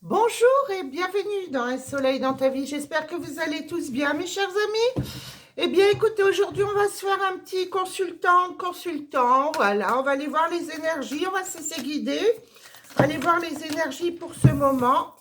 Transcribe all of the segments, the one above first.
Bonjour et bienvenue dans Un soleil dans ta vie. J'espère que vous allez tous bien, mes chers amis. Eh bien, écoutez, aujourd'hui, on va se faire un petit consultant. Voilà, on va aller voir les énergies, on va se laisser guider. Aller voir les énergies pour ce moment.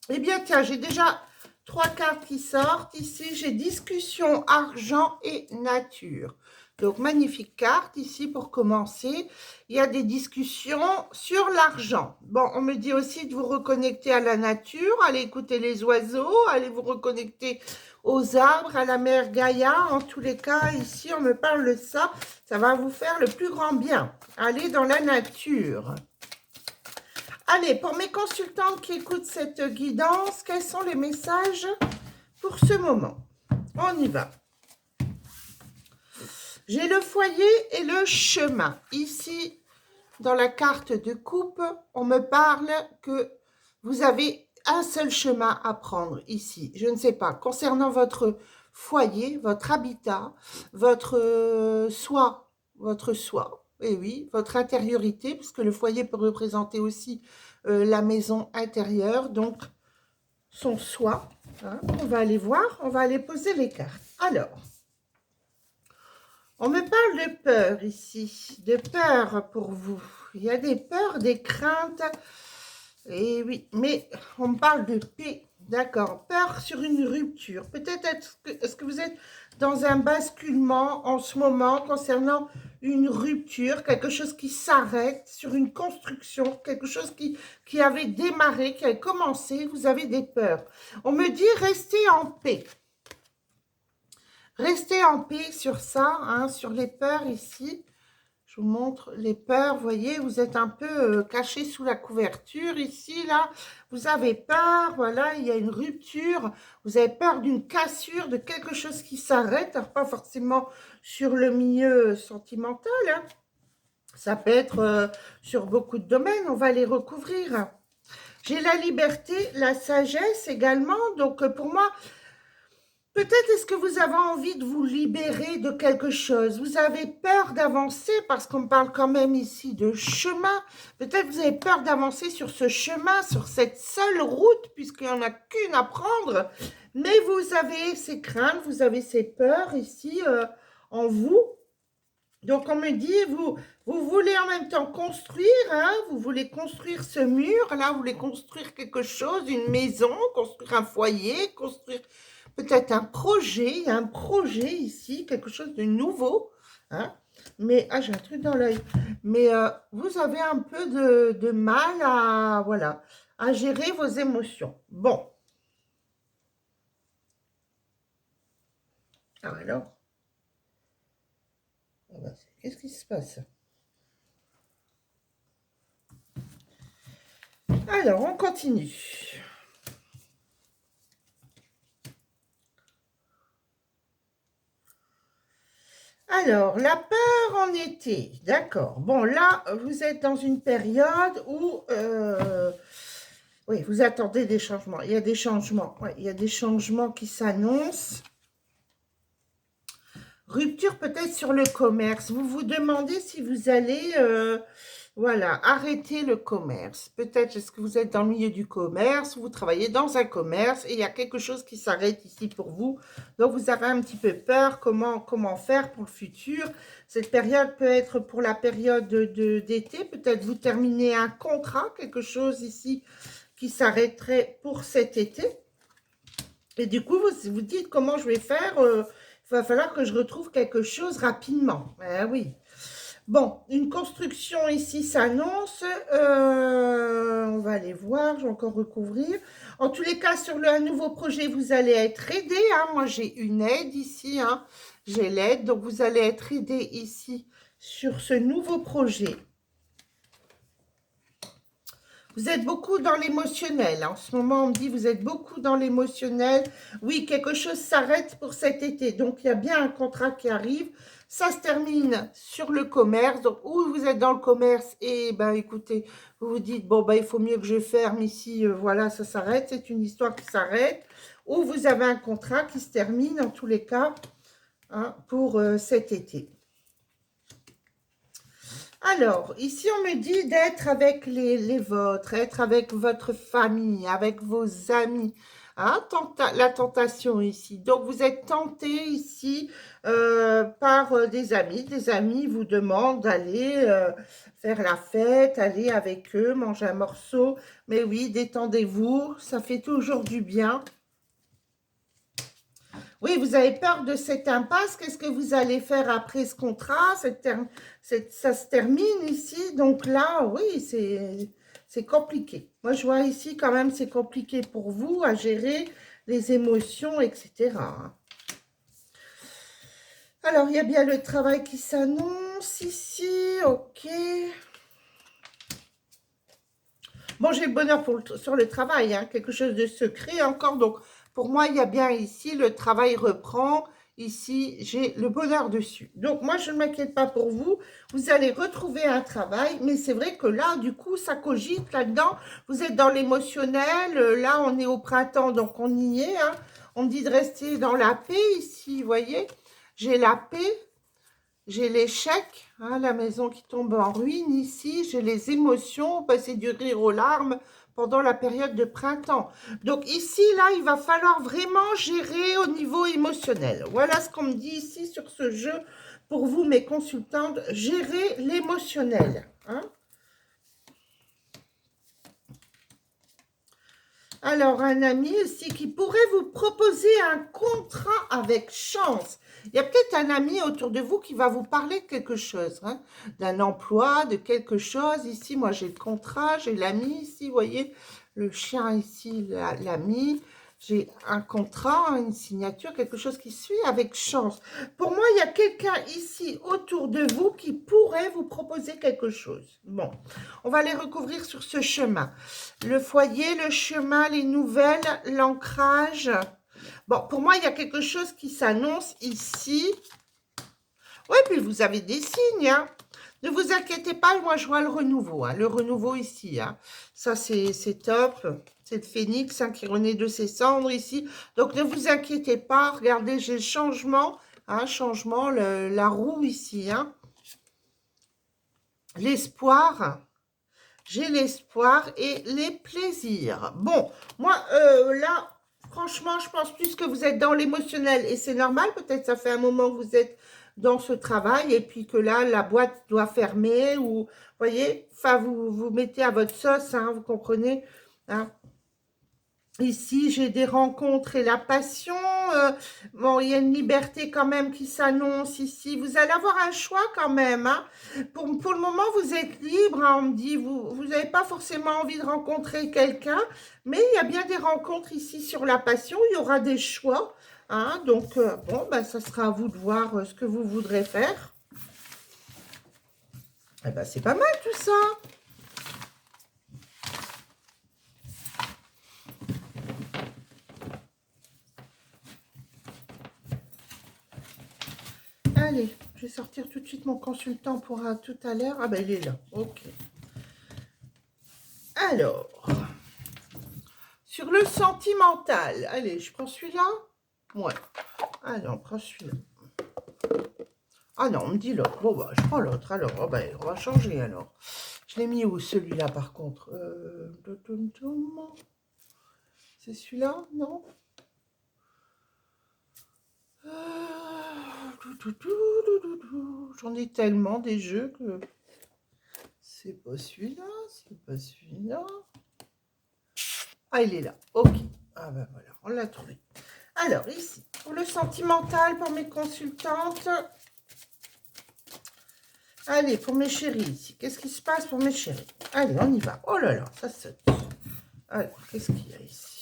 Eh bien, tiens, j'ai déjà 3 cartes qui sortent. Ici, j'ai discussion, argent et nature. Donc, magnifique carte ici pour commencer. Il y a des discussions sur l'argent. Bon, on me dit aussi de vous reconnecter à la nature, allez écouter les oiseaux, allez vous reconnecter aux arbres, à la mère Gaïa. En tous les cas, ici, on me parle de ça. Ça va vous faire le plus grand bien. Allez dans la nature. Allez, pour mes consultantes qui écoutent cette guidance, quels sont les messages pour ce moment? On y va. J'ai le foyer et le chemin. Ici, dans la carte de coupe, on me parle que vous avez un seul chemin à prendre ici. Je ne sais pas, concernant votre foyer, votre habitat, votre soi, et oui, votre intériorité, puisque le foyer peut représenter aussi la maison intérieure, donc son soi. Hein. On va aller voir, on va aller poser les cartes. Alors, on me parle de peur ici, de peur pour vous. Il y a des peurs, des craintes, et oui, mais on me parle de paix, d'accord. Peur sur une rupture. Peut-être est-ce que vous êtes dans un basculement en ce moment concernant une rupture, quelque chose qui s'arrête sur une construction, quelque chose qui avait démarré, qui avait commencé, vous avez des peurs. On me dit restez en paix. Restez en paix sur ça, hein, sur les peurs ici. Je vous montre les peurs, vous voyez, vous êtes un peu caché sous la couverture ici, là. Vous avez peur, voilà, il y a une rupture. Vous avez peur d'une cassure, de quelque chose qui s'arrête. Alors, pas forcément sur le milieu sentimental, hein. Ça peut être sur beaucoup de domaines, on va les recouvrir. J'ai la liberté, la sagesse également. Donc, pour moi, peut-être est-ce que vous avez envie de vous libérer de quelque chose? Vous avez peur d'avancer parce qu'on parle quand même ici de chemin. Peut-être vous avez peur d'avancer sur ce chemin, sur cette seule route, puisqu'il n'y en a qu'une à prendre. Mais vous avez ces craintes, vous avez ces peurs ici en vous. Donc, on me dit, vous voulez en même temps construire, hein, vous voulez construire ce mur, là, vous voulez construire quelque chose, une maison, construire un foyer, construire peut-être un projet, il y a un projet ici, quelque chose de nouveau, hein, mais, ah, j'ai un truc dans l'œil, mais vous avez un peu de mal à, voilà, à gérer vos émotions. Bon, alors, qu'est-ce qui se passe? Alors, on continue. Alors, la peur en été, d'accord. Bon, là, vous êtes dans une période où, oui, vous attendez des changements. Il y a des changements, ouais, il y a des changements qui s'annoncent. Rupture peut-être sur le commerce. Vous vous demandez si vous allez, voilà, arrêter le commerce. Peut-être est-ce que vous êtes dans le milieu du commerce, vous travaillez dans un commerce et il y a quelque chose qui s'arrête ici pour vous. Donc, vous avez un petit peu peur. Comment faire pour le futur? Cette période peut être pour la période d'été. Peut-être vous terminez un contrat, quelque chose ici qui s'arrêterait pour cet été. Et du coup, vous vous dites comment je vais faire. Il va falloir que je retrouve quelque chose rapidement. Ah oui. Bon, une construction ici s'annonce. On va aller voir, je vais encore recouvrir. En tous les cas, sur un nouveau projet, vous allez être aidé. Hein. Moi, j'ai une aide ici. Hein. J'ai l'aide, donc vous allez être aidé ici sur ce nouveau projet. Vous êtes beaucoup dans l'émotionnel. En ce moment, on me dit vous êtes beaucoup dans l'émotionnel. Oui, quelque chose s'arrête pour cet été. Donc, il y a bien un contrat qui arrive. Ça se termine sur le commerce. Donc, ou vous êtes dans le commerce et, ben, écoutez, vous vous dites, bon, ben, il faut mieux que je ferme ici. Voilà, ça s'arrête. C'est une histoire qui s'arrête. Ou vous avez un contrat qui se termine, en tous les cas, hein, pour cet été. Alors, ici, on me dit d'être avec les vôtres, être avec votre famille, avec vos amis. Hein, la tentation ici. Donc, vous êtes tenté ici par des amis. Des amis vous demandent d'aller faire la fête, aller avec eux, manger un morceau. Mais oui, détendez-vous, ça fait toujours du bien. Oui, vous avez peur de cette impasse. Qu'est-ce que vous allez faire après ce contrat? Ça se termine ici. Donc là, oui, c'est compliqué. Moi, je vois ici quand même, c'est compliqué pour vous à gérer les émotions, etc. Alors, il y a bien le travail qui s'annonce ici. Ok. Bon, j'ai le bonheur sur le travail, hein, quelque chose de secret encore. Donc, pour moi, il y a bien ici, le travail reprend. Ici, j'ai le bonheur dessus. Donc, moi, je ne m'inquiète pas pour vous. Vous allez retrouver un travail. Mais c'est vrai que là, du coup, ça cogite là-dedans. Vous êtes dans l'émotionnel. Là, on est au printemps, donc on y est. Hein. On me dit de rester dans la paix ici, vous voyez. J'ai la paix. J'ai l'échec, hein, la maison qui tombe en ruine ici. J'ai les émotions, passer du rire aux larmes pendant la période de printemps. Donc ici, là, il va falloir vraiment gérer au niveau émotionnel. Voilà ce qu'on me dit ici sur ce jeu. Pour vous, mes consultantes, gérer l'émotionnel. Hein. Alors, un ami aussi qui pourrait vous proposer un contrat avec chance. Il y a peut-être un ami autour de vous qui va vous parler de quelque chose, hein, d'un emploi, de quelque chose. Ici, moi, j'ai le contrat, j'ai l'ami ici, vous voyez, le chien ici, l'ami. J'ai un contrat, une signature, quelque chose qui suit avec chance. Pour moi, il y a quelqu'un ici autour de vous qui pourrait vous proposer quelque chose. Bon, on va les recouvrir sur ce chemin. Le foyer, le chemin, les nouvelles, l'ancrage. Bon, pour moi, il y a quelque chose qui s'annonce ici. Oui, puis vous avez des signes. Hein. Ne vous inquiétez pas, moi, je vois le renouveau. Hein, le renouveau ici. Hein. Ça, c'est top. C'est le phénix hein, qui renaît de ses cendres ici. Donc, ne vous inquiétez pas. Regardez, j'ai le changement. Hein, changement, la roue ici. Hein. L'espoir. J'ai l'espoir et les plaisirs. Bon, moi, là, franchement, je pense plus que vous êtes dans l'émotionnel. Et c'est normal, peut-être ça fait un moment que vous êtes dans ce travail et puis que là, la boîte doit fermer ou, vous voyez, enfin, vous mettez à votre sauce, hein, vous comprenez, hein. Ici, j'ai des rencontres et la passion. Bon, il y a une liberté quand même qui s'annonce ici. Vous allez avoir un choix quand même. Hein. Pour le moment, vous êtes libre. Hein, on me dit, vous n'avez pas forcément envie de rencontrer quelqu'un. Mais il y a bien des rencontres ici sur la passion. Il y aura des choix. Hein, donc, bon, ben, ça sera à vous de voir ce que vous voudrez faire. Eh ben, c'est pas mal tout ça. Allez, je vais sortir tout de suite mon consultant pour tout à l'heure. Ah ben, il est là. Ok. Alors, sur le sentimental. Allez, je prends celui-là. Ouais. Allez, on prend celui-là. Ah non, on me dit l'autre. Bon, bah, je prends l'autre alors. Oh, ben, on va changer alors. Je l'ai mis où celui-là par contre c'est celui-là, non J'en ai tellement des jeux que c'est pas celui-là, c'est pas celui-là. Ah, il est là. Ok. Ah ben voilà, on l'a trouvé. Alors, ici, pour le sentimental, pour mes consultantes. Allez, pour mes chéris, ici. Qu'est-ce qui se passe pour mes chéris? Allez, on y va. Oh là là, ça saute. Alors, qu'est-ce qu'il y a ici?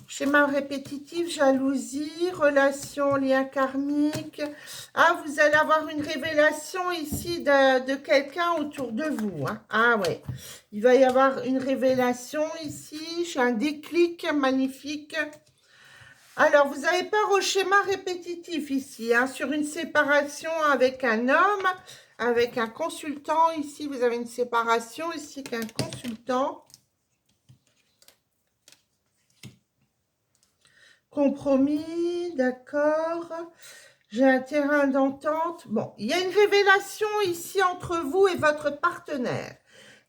Schéma répétitif, jalousie, relation, lien karmique. Ah, vous allez avoir une révélation ici de quelqu'un autour de vous. Hein. Ah ouais, il va y avoir une révélation ici. J'ai un déclic magnifique. Alors, vous avez peur au schéma répétitif ici, hein, sur une séparation avec un homme, avec un consultant. Ici, vous avez une séparation ici avec un consultant. Compromis, d'accord. J'ai un terrain d'entente. Bon, il y a une révélation ici entre vous et votre partenaire.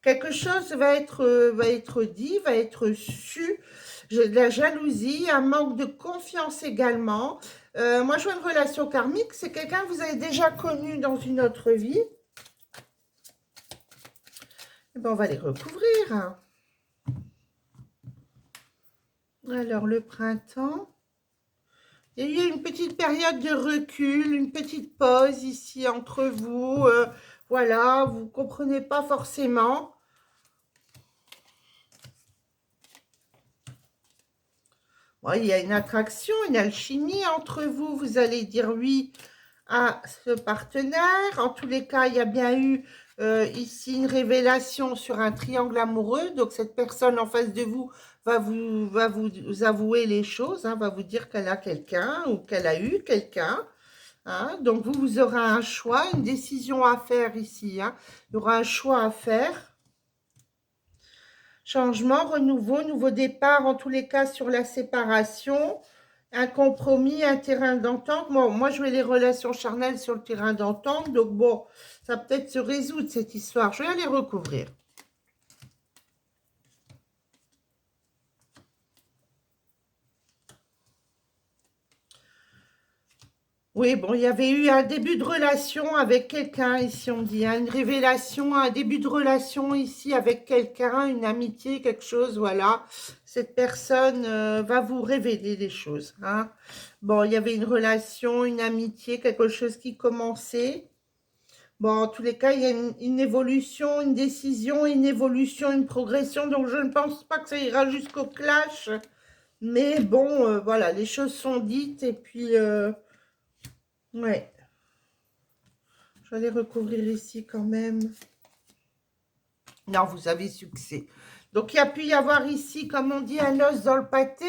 Quelque chose va être dit, va être su. J'ai de la jalousie, un manque de confiance également. Moi, je vois une relation karmique. C'est quelqu'un que vous avez déjà connu dans une autre vie. Eh ben, on va les recouvrir. Alors, le printemps. Il y a eu une petite période de recul, une petite pause ici entre vous. Voilà, vous ne comprenez pas forcément. Bon, il y a une attraction, une alchimie entre vous. Vous allez dire oui à ce partenaire. En tous les cas, il y a bien eu ici une révélation sur un triangle amoureux. Donc, cette personne en face de vous va vous avouer les choses, hein, va vous dire qu'elle a quelqu'un ou qu'elle a eu quelqu'un. Hein. Donc, vous aurez un choix, une décision à faire ici. Hein. Il y aura un choix à faire. Changement, renouveau, nouveau départ, en tous les cas sur la séparation, un compromis, un terrain d'entente. Bon, moi, je mets les relations charnelles sur le terrain d'entente, donc bon, ça va peut-être se résoudre cette histoire. Je vais aller recouvrir. Oui, bon, il y avait eu un début de relation avec quelqu'un ici, on dit, hein, une révélation, un début de relation ici avec quelqu'un, une amitié, quelque chose, voilà. Cette personne va vous révéler des choses. Hein. Bon, il y avait une relation, une amitié, quelque chose qui commençait. Bon, en tous les cas, il y a une évolution, une décision, une évolution, une progression. Donc, je ne pense pas que ça ira jusqu'au clash. Mais bon, voilà, les choses sont dites et puis... ouais. Je vais aller recouvrir ici quand même. Non, vous avez succès. Donc, il y a pu y avoir ici, comme on dit, un os dans le pâté.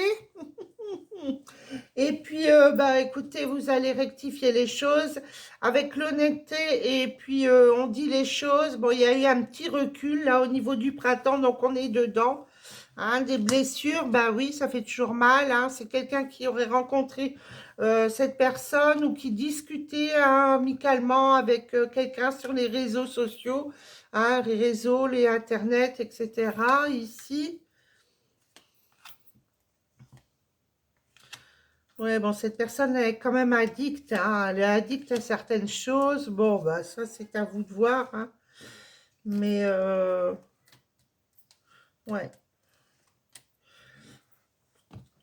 Et puis, bah, écoutez, vous allez rectifier les choses avec l'honnêteté. Et puis, on dit les choses. Bon, il y a eu un petit recul là au niveau du printemps, donc on est dedans. Hein, des blessures, ben oui, ça fait toujours mal. Hein. C'est quelqu'un qui aurait rencontré cette personne ou qui discutait hein, amicalement avec quelqu'un sur les réseaux sociaux, hein, les réseaux, les internets, etc. Ici, ouais, bon, cette personne elle est quand même addicte. Hein. Elle est addicte à certaines choses. Bon, bah ça, c'est à vous de voir. Hein. Mais, ouais.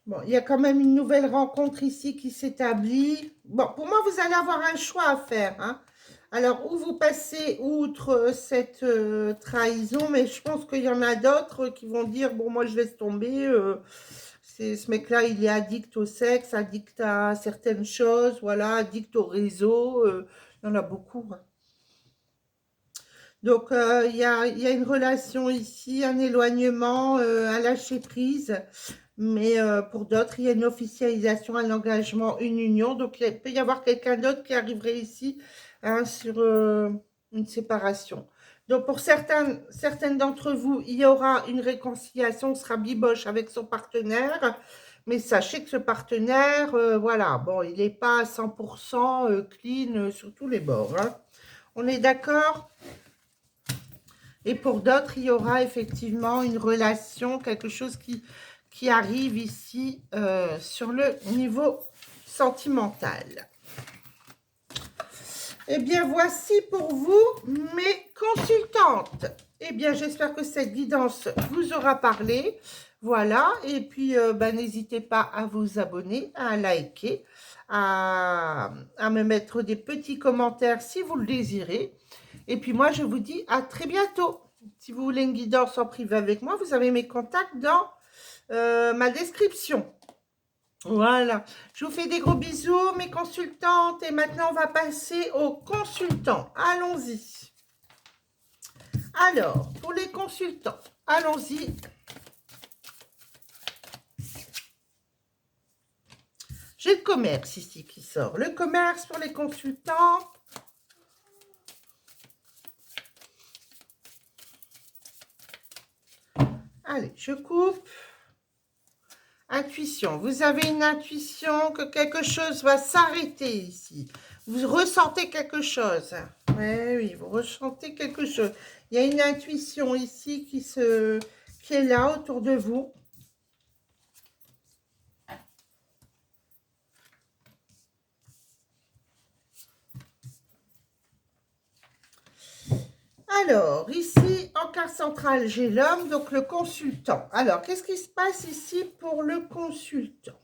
Bon, il y a quand même une nouvelle rencontre ici qui s'établit. Bon, pour moi, vous allez avoir un choix à faire. Hein. Alors, ou vous passez outre cette trahison, mais je pense qu'il y en a d'autres qui vont dire, bon, moi, je laisse tomber. Ce mec-là, il est addict au sexe, addict à certaines choses, voilà, addict au réseau. Il y en a beaucoup. Hein. Donc, il y a une relation ici, un éloignement, un lâcher-prise. Mais pour d'autres, il y a une officialisation, un engagement, une union. Donc, il peut y avoir quelqu'un d'autre qui arriverait ici hein, sur une séparation. Donc, pour certaines d'entre vous, il y aura une réconciliation, sera biboche avec son partenaire. Mais sachez que ce partenaire, voilà, bon, il n'est pas à 100% clean sur tous les bords. Hein. On est d'accord? Et pour d'autres, il y aura effectivement une relation, quelque chose qui arrive ici sur le niveau sentimental. Eh bien, voici pour vous mes consultantes. Eh bien, j'espère que cette guidance vous aura parlé. Voilà, et puis ben, n'hésitez pas à vous abonner, à liker, à me mettre des petits commentaires si vous le désirez. Et puis moi, je vous dis à très bientôt. Si vous voulez une guidance en privé avec moi, vous avez mes contacts dans ma description. Voilà. Je vous fais des gros bisous, mes consultantes. Et maintenant, on va passer aux consultants. Allons-y. Alors, pour les consultants, allons-y. J'ai le commerce ici qui sort. Le commerce pour les consultants. Allez, je coupe. Intuition. Vous avez une intuition que quelque chose va s'arrêter ici. Vous ressentez quelque chose. Oui, oui, vous ressentez quelque chose. Il y a une intuition ici qui est là autour de vous. Alors, ici, en carte centrale, j'ai l'homme, donc le consultant. Alors, qu'est-ce qui se passe ici pour le consultant?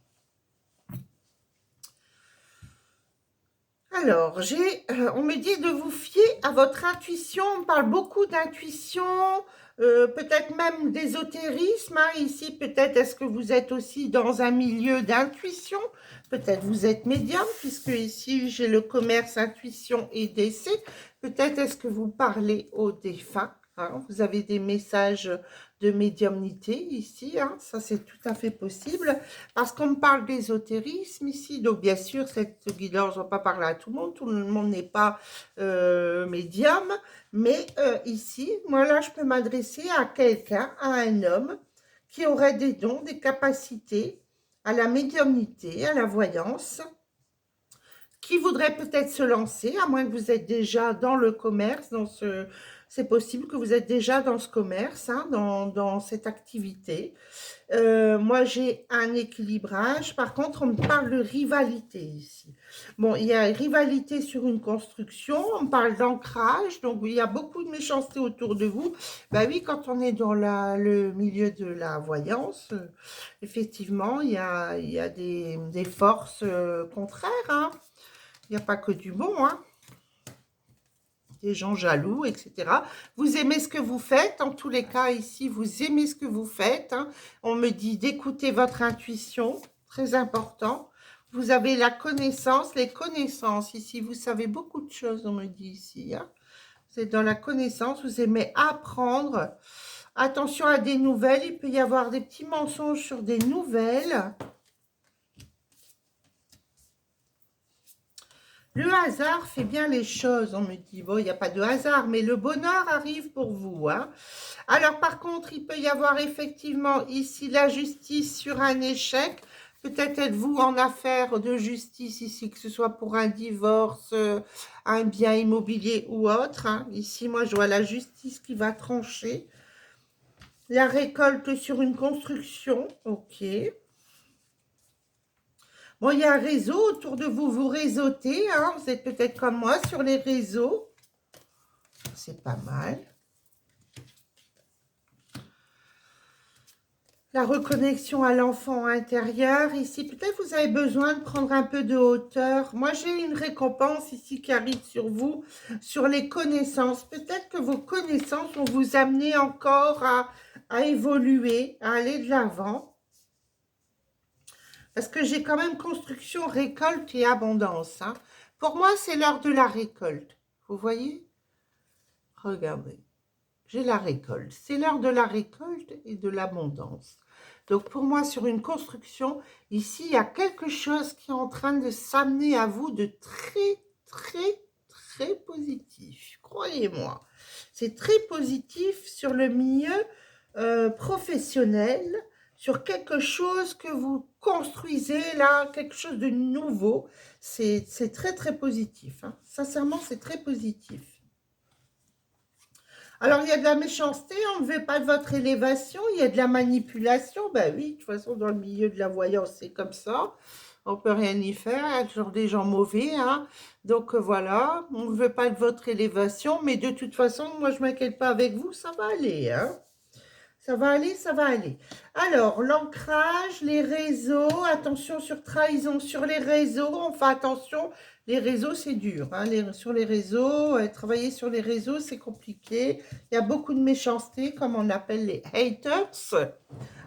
Alors, on me dit de vous fier à votre intuition. On parle beaucoup d'intuition, peut-être même d'ésotérisme. Hein. Ici, peut-être est-ce que vous êtes aussi dans un milieu d'intuition? Peut-être vous êtes médium, puisque ici, j'ai le commerce, intuition et décès. Peut-être est-ce que vous parlez aux défunts, hein. Vous avez des messages de médiumnité ici, hein. Ça c'est tout à fait possible, parce qu'on me parle d'ésotérisme ici, donc bien sûr, cette guidance, je ne vais pas parler à tout le monde n'est pas médium, mais ici, moi là, je peux m'adresser à quelqu'un, à un homme, qui aurait des dons, des capacités, à la médiumnité, à la voyance, qui voudrait peut-être se lancer, à moins que vous êtes déjà dans le commerce, c'est possible que vous êtes déjà dans ce commerce, hein, dans cette activité. Moi, j'ai un équilibrage. Par contre, on me parle de rivalité ici. Bon, il y a rivalité sur une construction, on parle d'ancrage, donc il y a beaucoup de méchanceté autour de vous. Ben oui, quand on est dans le milieu de la voyance, effectivement, il y a des forces contraires, hein. Il n'y a pas que du bon, hein. Des gens jaloux, etc. Vous aimez ce que vous faites. En tous les cas, ici, vous aimez ce que vous faites, hein. On me dit d'écouter votre intuition, très important. Vous avez la connaissance, les connaissances. Ici, vous savez beaucoup de choses, on me dit ici, hein. Vous êtes dans la connaissance, vous aimez apprendre. Attention à des nouvelles. Il peut y avoir des petits mensonges sur des nouvelles. Le hasard fait bien les choses, on me dit. Bon, il n'y a pas de hasard, mais le bonheur arrive pour vous, hein. Alors, par contre, il peut y avoir effectivement ici la justice sur un échec. Peut-être êtes-vous en affaire de justice ici, que ce soit pour un divorce, un bien immobilier ou autre, hein. Ici, moi, je vois la justice qui va trancher. La récolte sur une construction, ok. Bon, il y a un réseau autour de vous, vous réseautez, hein, vous êtes peut-être comme moi sur les réseaux. C'est pas mal. La reconnexion à l'enfant intérieur. Ici, peut-être vous avez besoin de prendre un peu de hauteur. Moi, j'ai une récompense ici qui arrive sur vous, sur les connaissances. Peut-être que vos connaissances vont vous amener encore à évoluer, à aller de l'avant. Parce que j'ai quand même construction, récolte et abondance, hein. Pour moi, c'est l'heure de la récolte. Vous voyez? Regardez. J'ai la récolte. C'est l'heure de la récolte et de l'abondance. Donc, pour moi, sur une construction, ici, il y a quelque chose qui est en train de s'amener à vous de très, très, très positif. Croyez-moi. C'est très positif sur le milieu professionnel, sur quelque chose que vous construisez là, quelque chose de nouveau. C'est très, très positif, hein. Sincèrement, c'est très positif. Alors, il y a de la méchanceté, on ne veut pas de votre élévation, il y a de la manipulation. Ben oui, de toute façon, dans le milieu de la voyance, c'est comme ça. On ne peut rien y faire, il y a toujours des gens mauvais, hein. Donc, voilà, on ne veut pas de votre élévation, mais de toute façon, moi, je ne m'inquiète pas avec vous, ça va aller, hein. Ça va aller, ça va aller. Alors, l'ancrage, les réseaux, attention sur trahison sur les réseaux, on fait attention, les réseaux c'est dur, hein, sur les réseaux, travailler sur les réseaux c'est compliqué, il y a beaucoup de méchanceté comme on appelle les haters,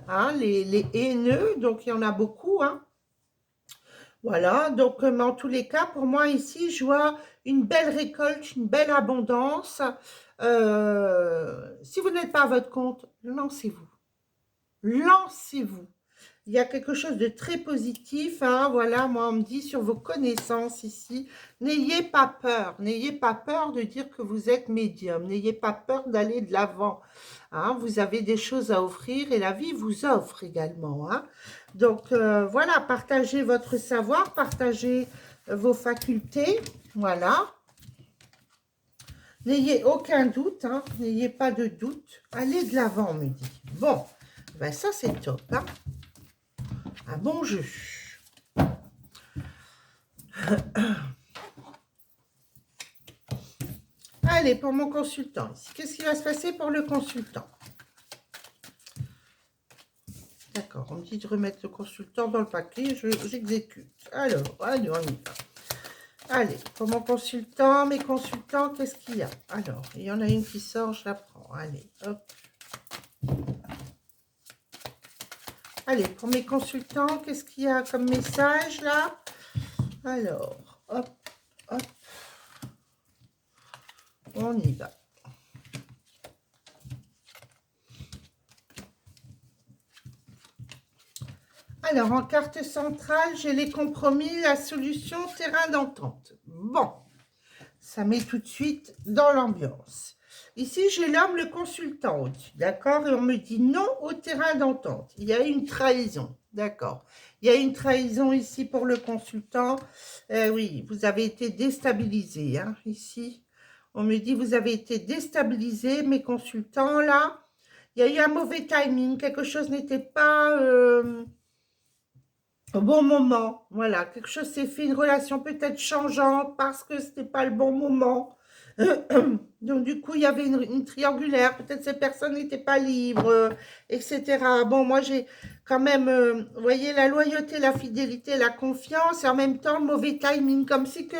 hein, les haineux, donc il y en a beaucoup, hein. Voilà, donc mais en tous les cas, pour moi ici, je vois une belle récolte, une belle abondance. Si vous n'êtes pas à votre compte, lancez-vous. Lancez-vous. Il y a quelque chose de très positif, hein, voilà, moi on me dit sur vos connaissances ici, n'ayez pas peur de dire que vous êtes médium, n'ayez pas peur d'aller de l'avant. hein, vous avez des choses à offrir et la vie vous offre également, hein. Donc, voilà, partagez votre savoir, partagez vos facultés, voilà. N'ayez aucun doute, hein, n'ayez pas de doute. Allez de l'avant, on me dit. Bon, ben ça c'est top, hein. Un bon jeu. Allez, pour mon consultant ici. Qu'est-ce qui va se passer pour le consultant? D'accord, on me dit de remettre le consultant dans le paquet, j'exécute. Alors, allez, on y va. Allez, pour mon consultant, mes consultants, qu'est-ce qu'il y a? Alors, il y en a une qui sort, je la prends. Allez, hop. Allez, pour mes consultants, qu'est-ce qu'il y a comme message là? Alors, hop, hop. On y va. Alors, en carte centrale, j'ai les compromis, la solution, terrain d'entente. Bon, ça met tout de suite dans l'ambiance. Ici, j'ai l'homme, le consultant au-dessus, d'accord? Et on me dit non au terrain d'entente. Il y a une trahison, d'accord? Il y a une trahison ici pour le consultant. Oui, vous avez été déstabilisé, hein, ici. On me dit, vous avez été déstabilisé, mes consultants, là. Il y a eu un mauvais timing, quelque chose n'était pas... au bon moment, voilà, quelque chose s'est fait, une relation peut-être changeante parce que c'était pas le bon moment. Donc du coup, il y avait une triangulaire, peut-être ces personnes n'étaient pas libres, etc. Bon, moi j'ai quand même, vous voyez, la loyauté, la fidélité, la confiance, et en même temps le mauvais timing, comme si que,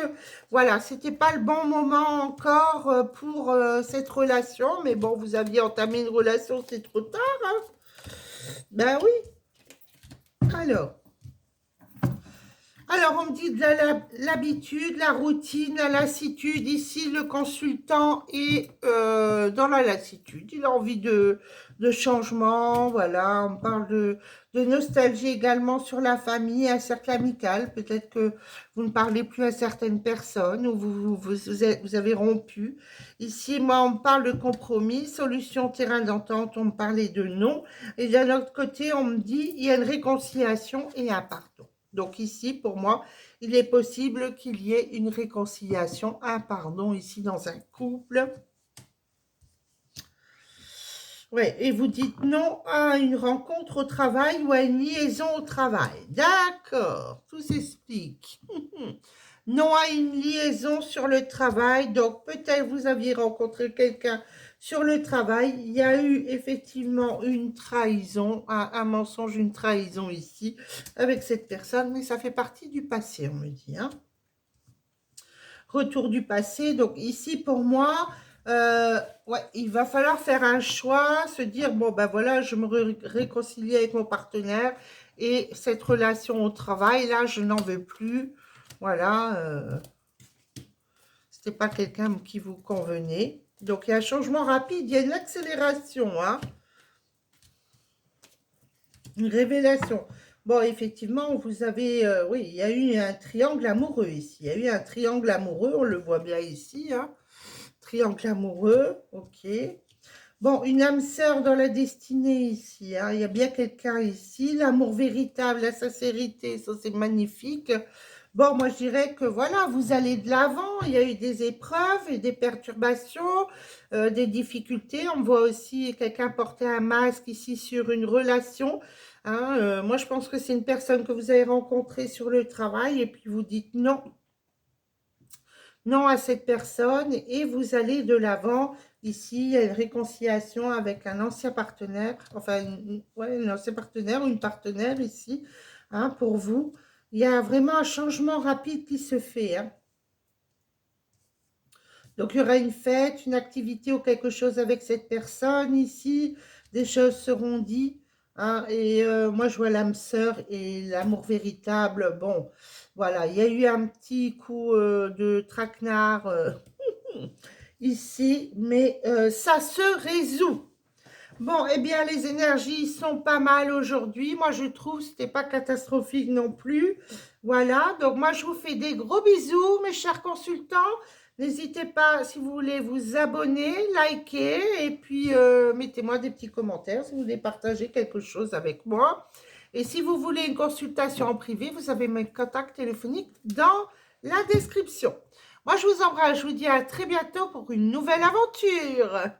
voilà, c'était pas le bon moment encore pour cette relation, mais bon, vous aviez entamé une relation, c'est trop tard, hein. Ben oui, alors, on me dit de l'habitude, la routine, la lassitude. Ici, le consultant est dans la lassitude. Il a envie de changement. Voilà, on parle de nostalgie également sur la famille, un cercle amical. Peut-être que vous ne parlez plus à certaines personnes ou vous avez rompu. Ici, moi, on me parle de compromis, solution, terrain d'entente. On me parlait de non. Et d'un autre côté, on me dit il y a une réconciliation et un pardon. Donc ici, pour moi, il est possible qu'il y ait une réconciliation, un pardon ici dans un couple. Ouais, et vous dites non à une rencontre au travail ou à une liaison au travail. D'accord, tout s'explique. Non à une liaison sur le travail. Donc peut-être vous aviez rencontré quelqu'un sur le travail. Il y a eu effectivement une trahison, un mensonge, une trahison ici avec cette personne. Mais ça fait partie du passé, on me dit, hein. Retour du passé. Donc ici, pour moi, ouais, il va falloir faire un choix, se dire, bon, ben voilà, je me réconcilie avec mon partenaire et cette relation au travail, là, je n'en veux plus. Voilà, c'était pas quelqu'un qui vous convenait. Donc, il y a un changement rapide, il y a une accélération, hein. Une révélation. Bon, effectivement, vous avez, oui, il y a eu un triangle amoureux ici. Il y a eu un triangle amoureux, on le voit bien ici, hein. Triangle amoureux, ok. Bon, une âme sœur dans la destinée ici, hein. Il y a bien quelqu'un ici. L'amour véritable, la sincérité, ça c'est magnifique. Bon, moi je dirais que voilà, vous allez de l'avant. Il y a eu des épreuves et des perturbations, des difficultés. On voit aussi quelqu'un porter un masque ici sur une relation, hein. Moi je pense que c'est une personne que vous avez rencontrée sur le travail et puis vous dites non, non à cette personne et vous allez de l'avant. Ici, il y a une réconciliation avec un ancien partenaire, enfin, ouais, un ancien partenaire ou une partenaire ici, hein, pour vous. Il y a vraiment un changement rapide qui se fait, hein. Donc, il y aura une fête, une activité ou quelque chose avec cette personne ici. Des choses seront dites, hein, et moi, je vois l'âme sœur et l'amour véritable. Bon, voilà, il y a eu un petit coup de traquenard ici, mais ça se résout. Bon, eh bien, les énergies sont pas mal aujourd'hui. Moi, je trouve que ce n'était pas catastrophique non plus. Voilà, donc moi, je vous fais des gros bisous, mes chers consultants. N'hésitez pas, si vous voulez, vous abonner, liker et puis mettez-moi des petits commentaires si vous voulez partager quelque chose avec moi. Et si vous voulez une consultation en privé, vous avez mes contacts téléphoniques dans la description. Moi, je vous embrasse, je vous dis à très bientôt pour une nouvelle aventure.